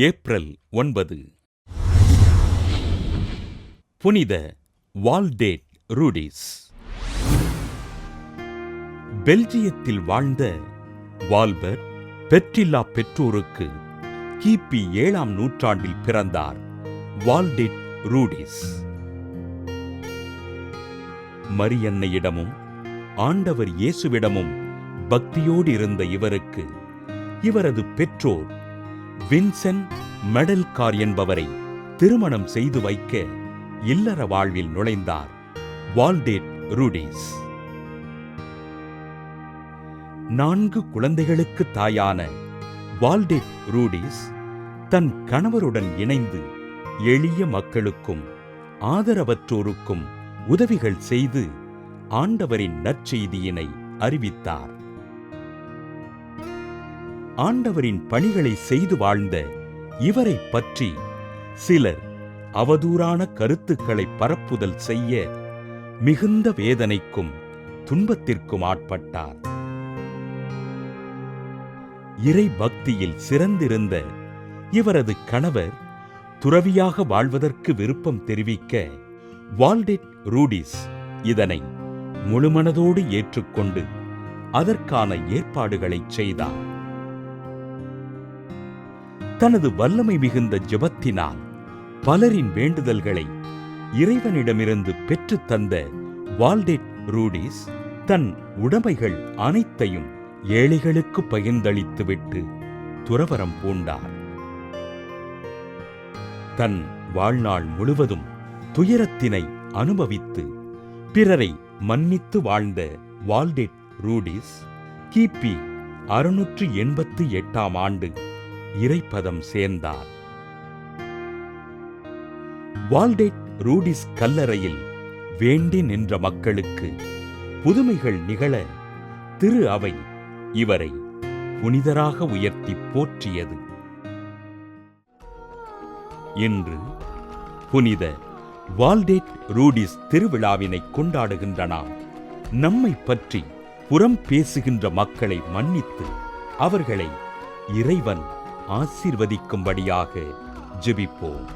April 9. புனித வால்டேட் ரூடிஸ். பெல்ஜியத்தில் வாழ்ந்த வால்பர்ட் பெற்றில்லா பெற்றோருக்கு கிபி 7ஆம் நூற்றாண்டில் பிறந்தார் வால்டேட் ரூடிஸ். மரியன்னையிடமும் ஆண்டவர் இயேசுவிடமும் பக்தியோடு இருந்த இவருக்கு இவரது பெற்றோர் வின்சென்ட் மெடல்கார் என்பவரை திருமணம் செய்து வைக்க இல்லற வாழ்வில் நுழைந்தார் வால்டேட் ரூடிஸ். 4 குழந்தைகளுக்கு தாயான வால்டேட் ரூடிஸ் தன் கணவருடன் இணைந்து எளிய மக்களுக்கும் ஆதரவற்றோருக்கும் உதவிகள் செய்து ஆண்டவரின் நற்செய்தியினை அறிவித்தார். ஆண்டவரின் பணிகளை செய்து வாழ்ந்த இவரை பற்றி சிலர் அவதூறான கருத்துக்களை பரப்புதல் செய்ய மிகுந்த வேதனைக்கும் துன்பத்திற்கும் ஆட்பட்டார். இறை பக்தியில் சிறந்திருந்த இவரது கணவர் துறவியாக வாழ்வதற்கு விருப்பம் தெரிவிக்க வால்டேட் ரூடிஸ் இதனை முழுமனதோடு ஏற்றுக்கொண்டு அதற்கான ஏற்பாடுகளை செய்தார். தனது வல்லமை மிகுந்த ஜெபத்தினால் பலரின் வேண்டுதல்களை இறைவனிடமிருந்து பெற்றுத் தந்த வால்டேட் ரூடிஸ் தன் உடைமைகள் அனைத்தையும் ஏழைகளுக்கு பகிர்ந்தளித்துவிட்டு துறவறம் பூண்டார். தன் வாழ்நாள் முழுவதும் துயரத்தினை அனுபவித்து பிறரை மன்னித்து வாழ்ந்த வால்டேட் ரூடிஸ் கிபி 688ஆம் ஆண்டு இறைப்பதம் சேர்ந்தார். வால்டேட் ரூடிஸ் கல்லறையில் வேண்டி நின்ற மக்களுக்கு புதுமைகள் நிகழ திரு அவை இவரை புனிதராக உயர்த்தி போற்றியது. இன்று புனித வால்டேட் ரூடிஸ் திருவிழாவினை கொண்டாடுகின்ற நாம் நம்மை பற்றி புறம் பேசுகின்ற மக்களை மன்னித்து அவர்களை இறைவன் ஆசீர்வதிக்கும்படியாக ஜெபிப்போம்.